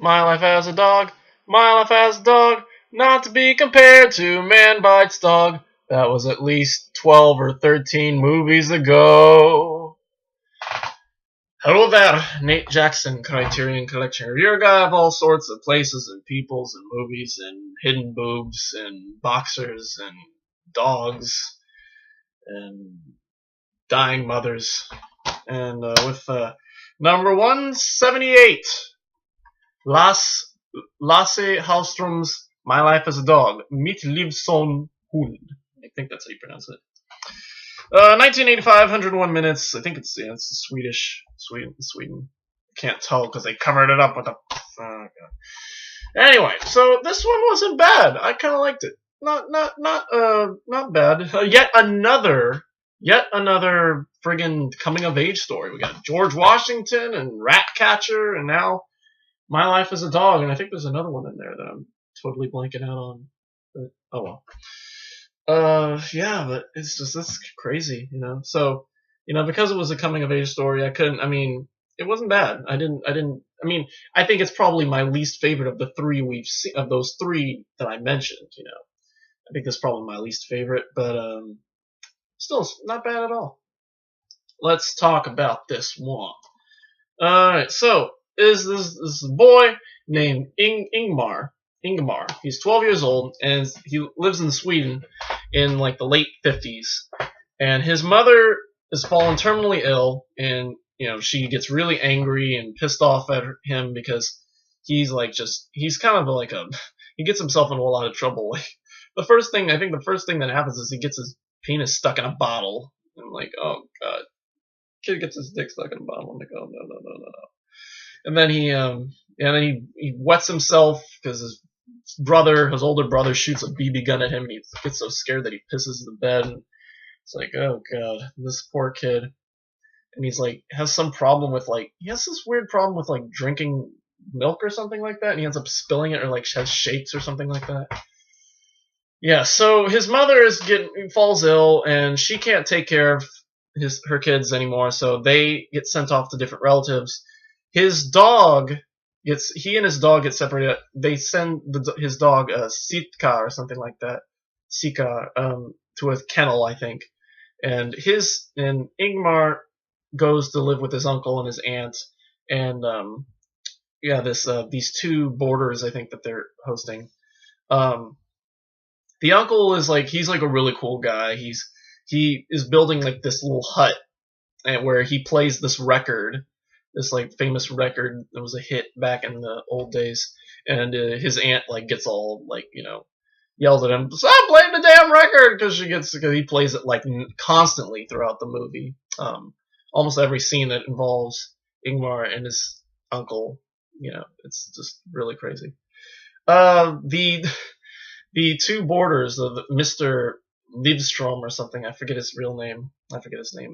My life as a dog, my life as a dog, not to be compared to Man Bites Dog. That was at least 12 or 13 movies ago. Hello there, Nate Jackson, Criterion Collection reviewer guy of all sorts of places and peoples and movies and hidden boobs and boxers and dogs and dying mothers. And with number 178, Lasse Hallström's My Life as a Dog, Mitt Livsson Hund. I think that's how you pronounce it. 1985, 101 minutes. I think it's Swedish. Sweden. Can't tell because they covered it up with a. Oh God. Anyway, so this one wasn't bad. I kind of liked it. Not bad. Yet another friggin' coming of age story. We got George Washington and Ratcatcher, and now My Life as a Dog. And I think there's another one in there that I'm totally blanking out on. But oh well. Yeah, but it's crazy, you know. So, you know, because it was a coming of age story, it wasn't bad. I think it's probably my least favorite of the three we've seen, of those three that I mentioned, you know. I think that's probably my least favorite, but, still not bad at all. Let's talk about this one. Alright, so, is this boy named Ingmar. He's 12 years old, and he lives in Sweden in like the late 50s. And his mother is fallen terminally ill, and you know she gets really angry and pissed off at him because he's kind of like he gets himself into a lot of trouble. Like the first thing that happens is he gets his penis stuck in a bottle. I'm like, oh God, kid gets his dick stuck in a bottle. I'm like, oh no. And then he wets himself because his older brother shoots a BB gun at him, and he gets so scared that he pisses in the bed. And it's like, oh God, this poor kid. And he's like, has this weird problem with like drinking milk or something like that, and he ends up spilling it or like has shakes or something like that. Yeah, so his mother falls ill, and she can't take care of her kids anymore, so they get sent off to different relatives. He and his dog get separated. They send his dog Sitka or something like that, Sika, to a kennel, I think. And Ingmar goes to live with his uncle and his aunt, and these two boarders I think that they're hosting. The uncle is he's like a really cool guy. He is building like this little hut where he plays this record. This like famous record that was a hit back in the old days, and his aunt like gets all like, you know, yells at him, "Stop playing the damn record!" because he plays it like constantly throughout the movie. Almost every scene that involves Ingmar and his uncle, you know, it's just really crazy. The two boarders, Mr. Lidstrom or something, I forget his name,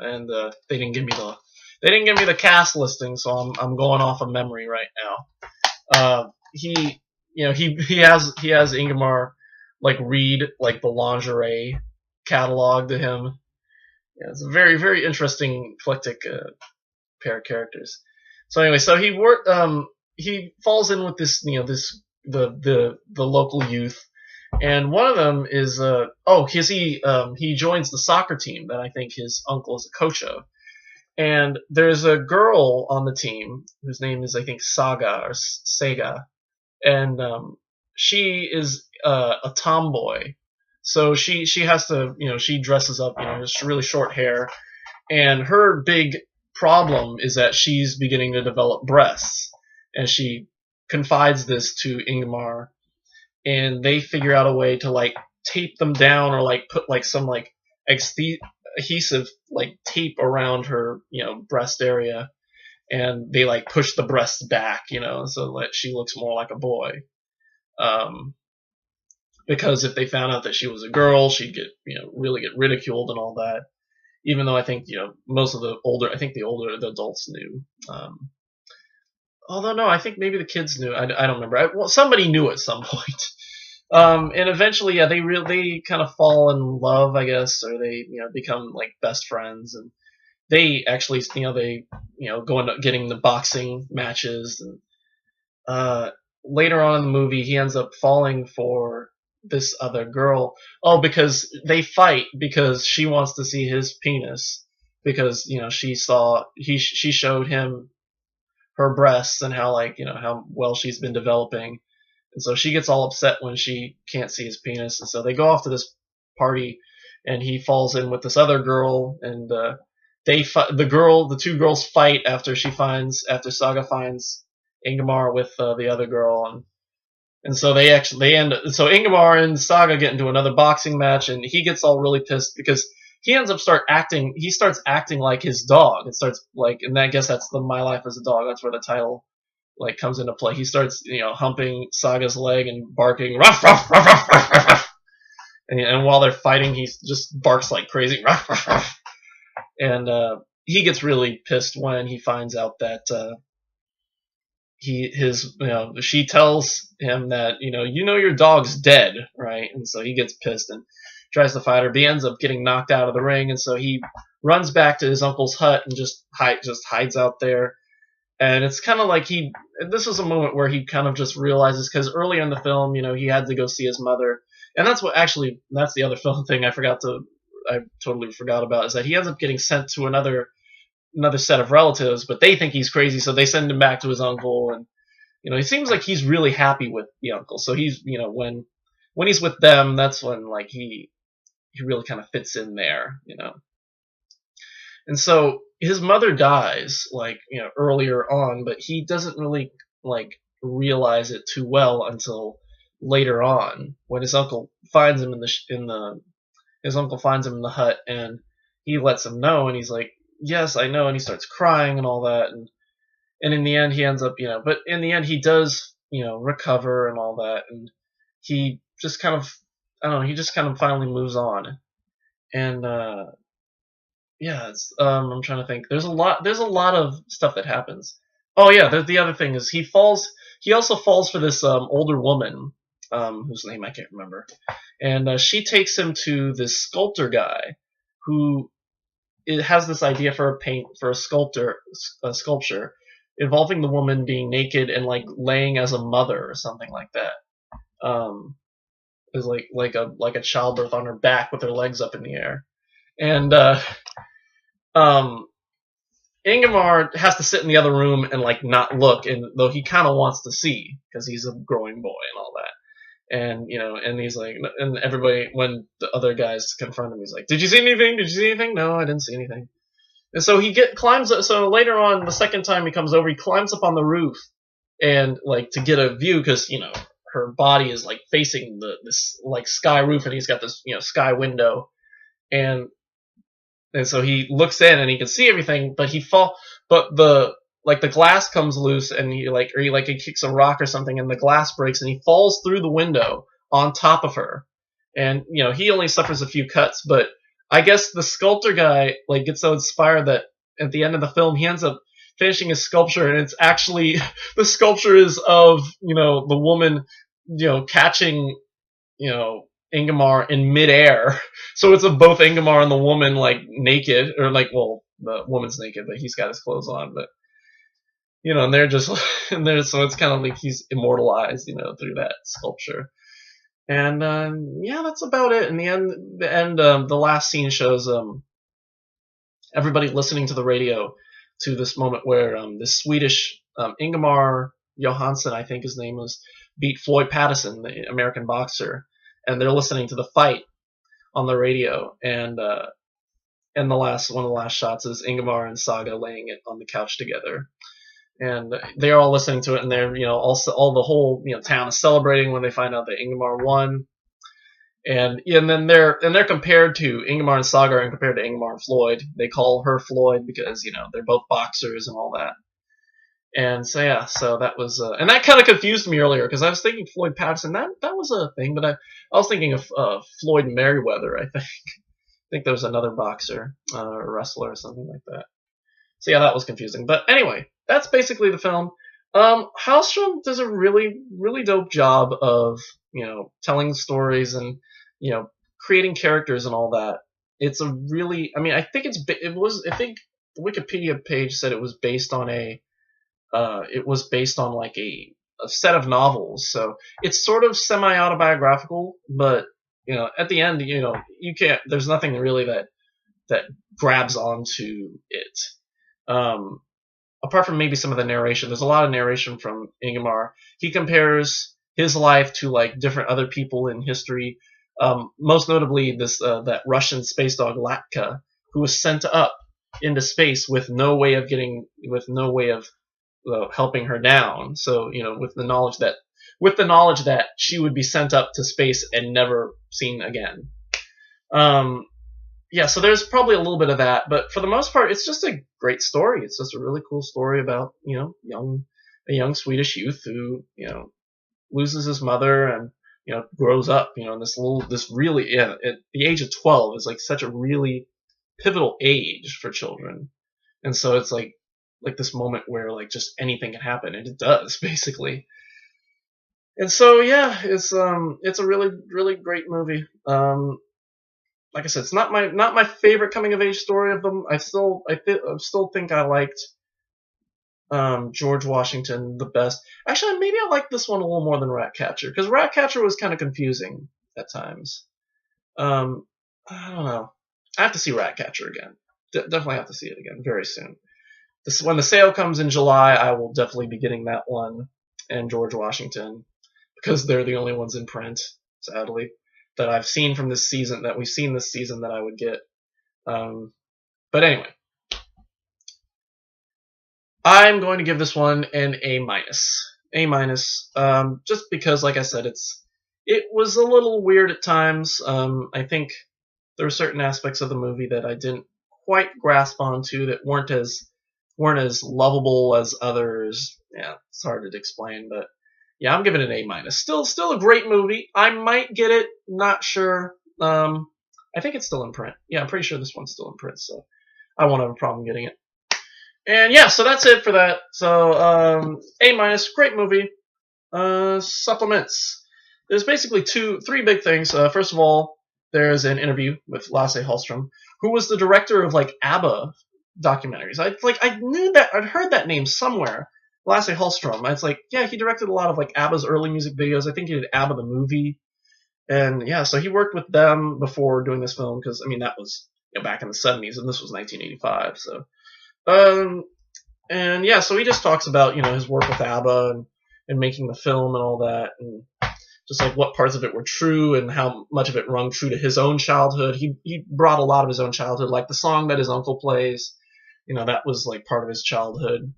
and they didn't give me the cast listing, so I'm going off of memory right now. He has Ingmar like read like the lingerie catalog to him. Yeah, it's a very, very interesting eclectic pair of characters. So anyway, he falls in with this, you know, the local youth, and one of them is he joins the soccer team that I think his uncle is a coach of. And there's a girl on the team whose name is, I think, Sega, and she is a tomboy. So she has to, you know, she dresses up, you know, just really short hair, and her big problem is that she's beginning to develop breasts, and she confides this to Ingmar, and they figure out a way to like tape them down or like put like some like adhesive like tape around her, you know, breast area, and they like push the breasts back, you know, so that she looks more like a boy. Because if they found out that she was a girl, she'd really get ridiculed and all that. Even though I think, you know, most of the older adults knew. Although no, I think maybe the kids knew. I don't remember. Somebody knew at some point. And eventually, yeah, they kind of fall in love, I guess, or they, you know, become like best friends, and they actually, you know, they, you know, go into getting the boxing matches, and uh, later on in the movie, he ends up falling for this other girl. Oh, because they fight because she wants to see his penis because she showed him her breasts and how how well she's been developing, and so she gets all upset when she can't see his penis, and so they go off to this party, and he falls in with this other girl, and the two girls fight after Saga finds Ingmar with the other girl, and so so Ingmar and Saga get into another boxing match, and he gets all really pissed because he starts acting like his dog. It starts and I guess that's the My Life as a Dog. That's where the title comes into play. He starts humping Saga's leg and barking ruff ruff ruff ruff ruff ruff, ruff. And while they're fighting, he just barks like crazy ruff ruff ruff. And he gets really pissed when he finds out that she tells him that your dog's dead, right? And so he gets pissed and tries to fight her, but he ends up getting knocked out of the ring, and so he runs back to his uncle's hut and just hides out there. And it's kind of like this was a moment where he kind of just realizes, because earlier in the film, he had to go see his mother, and that's the other film thing I totally forgot about, is that he ends up getting sent to another set of relatives, but they think he's crazy, so they send him back to his uncle, and he seems like he's really happy with the uncle. So he's when he's with them, that's when he really kind of fits in there, And so his mother dies earlier on, but he doesn't really realize it too well until later on when his uncle finds him his uncle finds him in the hut, and he lets him know, and he's like, yes, I know, and he starts crying and all that, and in the end he ends up but in the end he does recover and all that, and he just kind of he just kind of finally moves on, and yeah, I'm trying to think. There's a lot of stuff that happens. Oh yeah, the other thing is he also falls for this older woman, whose name I can't remember, and she takes him to this sculptor guy who has this idea for a sculpture involving the woman being naked and laying as a mother or something like that. Is like a childbirth on her back with her legs up in the air, and Ingmar has to sit in the other room and not look, and though he kind of wants to see because he's a growing boy and all that. And and he's like, and everybody, when the other guys confront him, he's like, "Did you see anything? Did you see anything?" "No, I didn't see anything." And so climbs. So later on, the second time he comes over, he climbs up on the roof and to get a view, because her body is facing this sky roof, and he's got this sky window, and so he looks in and he can see everything, but the glass comes loose, and he kicks a rock or something, and the glass breaks, and he falls through the window on top of her, and he only suffers a few cuts, but I guess the sculptor guy gets so inspired that at the end of the film he ends up finishing his sculpture, and it's actually the sculpture is of the woman catching Ingmar in midair, so it's of both Ingmar and the woman naked, or well, the woman's naked, but he's got his clothes on, but and they're just so it's kind of like he's immortalized through that sculpture. And yeah, that's about it. In the end, the last scene shows everybody listening to the radio to this moment where this Swedish Ingemar Johansson, I think his name was, beat Floyd Patterson, the American boxer, and they're listening to the fight on the radio. And one of the last shots is Ingemar and Saga laying it on the couch together. And they're all listening to it, and they're all the whole town is celebrating when they find out that Ingmar won, and then they're compared to Ingmar and Saga, and compared to Ingmar and Floyd. They call her Floyd because they're both boxers and all that. And so yeah, so that was and that kind of confused me earlier, because I was thinking Floyd Patterson, that was a thing, but I was thinking of Floyd Merriweather. I think there was another boxer or wrestler or something like that. So yeah, that was confusing. But anyway, that's basically the film. Hallström does a really, really dope job of, telling stories and, creating characters and all that. It's a really, I think I think the Wikipedia page said it was based on a a set of novels. So it's sort of semi-autobiographical, but at the end, you can't. There's nothing really that grabs onto it. Apart from maybe some of the narration, there's a lot of narration from Ingmar. He compares his life to like different other people in history. Most notably, that Russian space dog Latka, who was sent up into space with no way of helping her down. So with the knowledge that she would be sent up to space and never seen again. Yeah, so there's probably a little bit of that, but for the most part, it's just a great story. It's just a really cool story about a young Swedish youth who loses his mother and grows up in this really at the age of 12 is like such a really pivotal age for children, and so it's like this moment where like just anything can happen, and it does basically. And so yeah, it's a really really great movie. Like I said, it's not my favorite coming of age story of them. I still think I liked George Washington the best. Actually, maybe I like this one a little more than Ratcatcher, because Ratcatcher was kind of confusing at times. I don't know. I have to see Ratcatcher again. Definitely have to see it again very soon. When the sale comes in July, I will definitely be getting that one and George Washington, because they're the only ones in print, sadly, that I've seen from this season, that we've seen this season, that I would get. But anyway, I'm going to give this one an A-. Just because, like I said, it was a little weird at times. I think there were certain aspects of the movie that I didn't quite grasp onto, that weren't as lovable as others. Yeah, it's hard to explain, but yeah, I'm giving it an A-. Still a great movie. I might get it, not sure. I think it's still in print. Yeah, I'm pretty sure this one's still in print, so I won't have a problem getting it. And yeah, so that's it for that. So A-, great movie. Supplements. There's basically three big things. First of all, there's an interview with Lasse Hallström, who was the director of like ABBA documentaries. I knew that, I'd heard that name somewhere. Lasse Hallström. It's like, yeah, he directed a lot of like ABBA's early music videos. I think he did ABBA the movie, and yeah, so he worked with them before doing this film, because I mean that was back in the 70s, and this was 1985. So, and yeah, so he just talks about his work with ABBA and making the film and all that, and just like what parts of it were true and how much of it rung true to his own childhood. He brought a lot of his own childhood, like the song that his uncle plays. That was like part of his childhood.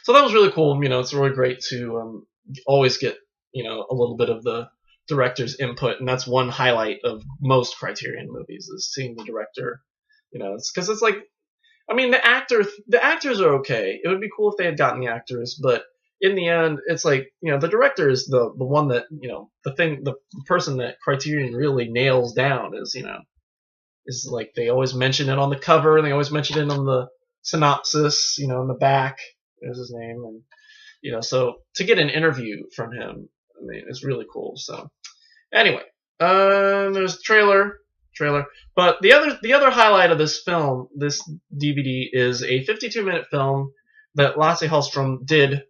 So that was really cool. It's really great to always get a little bit of the director's input, and that's one highlight of most Criterion movies, is seeing the director. It's because it's like, I mean, the actors are okay. It would be cool if they had gotten the actors, but in the end, it's like the director is the one that the person that Criterion really nails down is like, they always mention it on the cover, and they always mention it on the synopsis, in the back. There's his name, and so to get an interview from him, I mean, it's really cool. So anyway, there's the trailer, but the other highlight of this film, this DVD, is a 52-minute film that Lasse Hallström did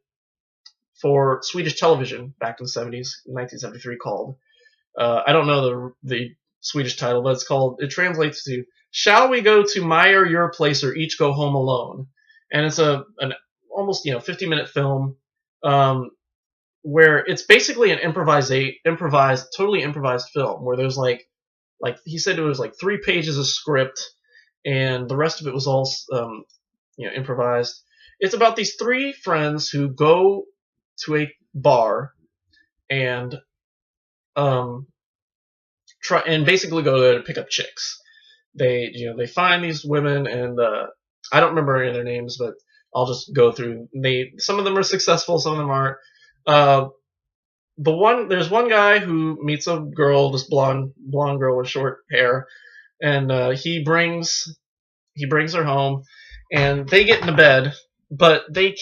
for Swedish television back in the 70s, 1973, called I don't know the Swedish title, but it translates to "Shall we go to my or your place, or each go home alone?" And it's an almost 50-minute film, where it's basically an totally improvised film, where there's like he said it was like 3 pages of script, and the rest of it was all improvised. It's about these 3 friends who go to a bar and try and basically go there to pick up chicks. They find these women, and I don't remember any of their names, but I'll just go through. Some of them are successful, some of them aren't. There's one guy who meets a girl, this blonde girl with short hair, and he brings her home, and they get into bed, but I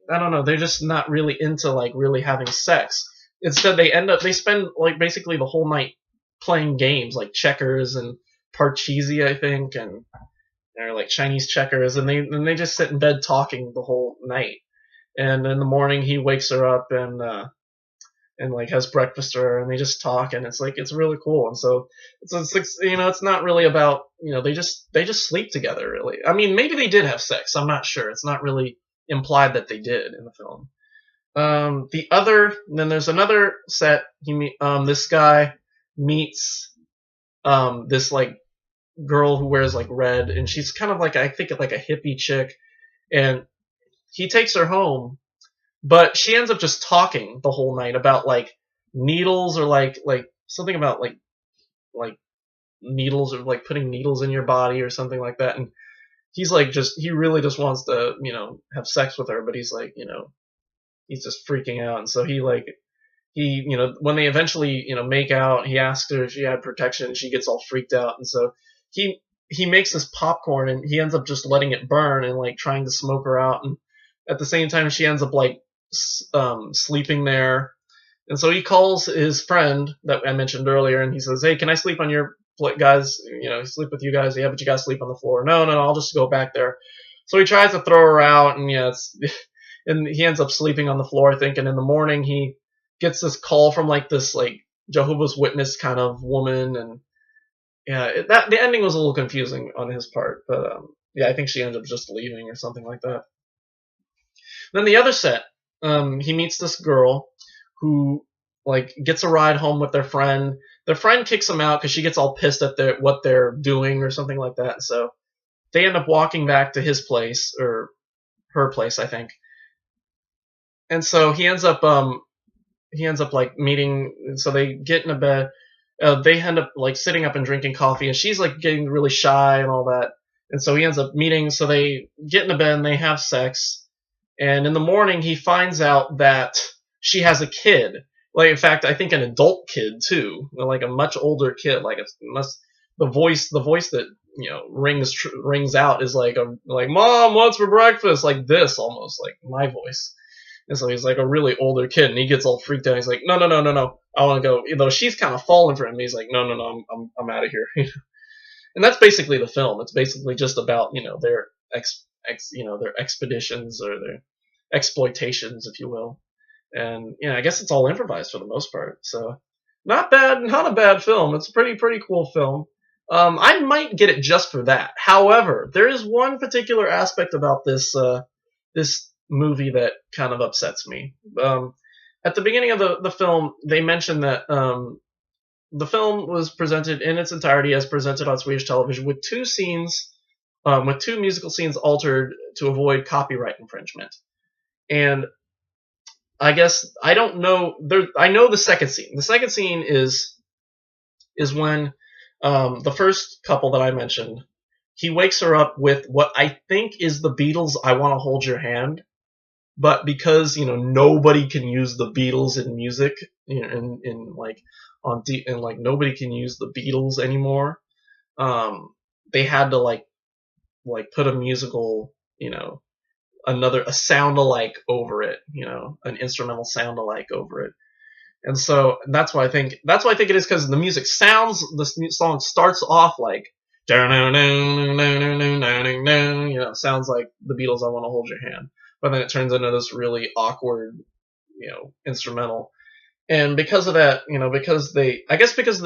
don't know, they're just not really into like really having sex. Instead, they spend like basically the whole night playing games like checkers and Parcheesi, I think, and they're like Chinese checkers, and they just sit in bed talking the whole night. And in the morning he wakes her up and like has breakfast with her, and they just talk, and it's really cool. And so it's it's not really about, they just sleep together, really. I mean, maybe they did have sex. I'm not sure. It's not really implied that they did in the film. Then there's another set. This guy meets this like girl who wears like red, and she's kind of like, I think, like a hippie chick, and he takes her home, but she ends up just talking the whole night about like needles, or like something about like needles, or like putting needles in your body or something like that. And he really just wants to, have sex with her, but he's like, he's just freaking out. And so when they eventually, make out, he asks her if she had protection, and she gets all freaked out. And so he makes this popcorn, and he ends up just letting it burn and like trying to smoke her out. And at the same time, she ends up like sleeping there. And so he calls his friend that I mentioned earlier, and he says, "Hey, can I sleep on your guys? Sleep with you guys? Yeah, but you gotta sleep on the floor." No, I'll just go back there. So he tries to throw her out, and and he ends up sleeping on the floor, I think. And in the morning, he gets this call from like this like Jehovah's Witness kind of woman, and the ending was a little confusing on his part, but I think she ended up just leaving or something like that. Then the other set, he meets this girl who like gets a ride home with their friend. Their friend kicks him out because she gets all pissed at what they're doing or something like that. So they end up walking back to his place, or her place, I think. And so he ends up like meeting. So they get in a bed. They end up like sitting up and drinking coffee, and she's like getting really shy and all that. And so he ends up meeting. So they get in a bed and they have sex. And in the morning, he finds out that she has a kid. Like, in fact, I think an adult kid too, like a much older kid. Like the voice that rings out is like "Mom, what's for breakfast?" Like this, almost like my voice. And so he's like a really older kid, and he gets all freaked out. He's like, no, I want to go. She's kind of falling for him. He's like, no, I'm out of here. And that's basically the film. It's basically just about their their expeditions, or their exploitations, if you will. And I guess it's all improvised for the most part. So not a bad film. It's a pretty cool film. I might get it just for that. However, there is one particular aspect about this movie that kind of upsets me. At the beginning of the film, they mentioned that the film was presented in its entirety as presented on Swedish television, with two musical scenes altered to avoid copyright infringement. And I guess I don't know. I know the second scene. The second scene is when the first couple that I mentioned, he wakes her up with what I think is the Beatles' "I Want to Hold Your Hand." But because nobody can use the Beatles in music, in like nobody can use the Beatles anymore, they had to like put a musical, a sound alike over it, an instrumental sound alike over it. And so that's why I think it is, because the song starts off like sounds like the Beatles' "I Want to Hold Your Hand," but then it turns into this really awkward, instrumental. And because of that, because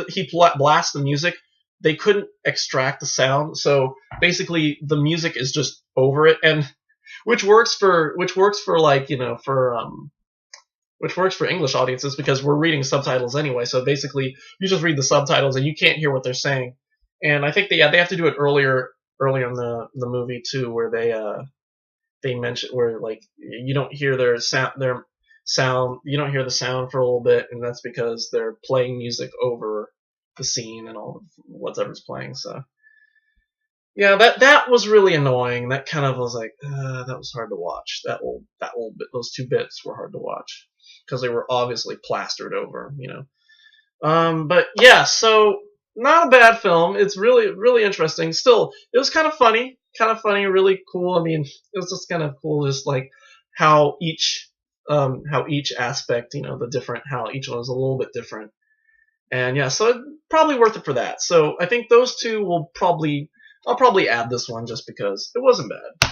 he blasts the music, they couldn't extract the sound. So basically, the music is just over it, and which works for English audiences, because we're reading subtitles anyway. So basically, you just read the subtitles and you can't hear what they're saying. And I think they have to do it earlier in the movie too, where they mention where like you don't hear their sound, you don't hear the sound for a little bit, and that's because they're playing music over the scene and all whatever's playing. So yeah, that was really annoying. That kind of was like that was hard to watch. Those two bits were hard to watch because they were obviously plastered over, But yeah, so not a bad film. It's really interesting. Still, it was kind of funny, really cool. I mean, it was just kind of cool, just like how each aspect, how each one was a little bit different. And yeah, so probably worth it for that. So I think those two I'll probably add this one just because it wasn't bad.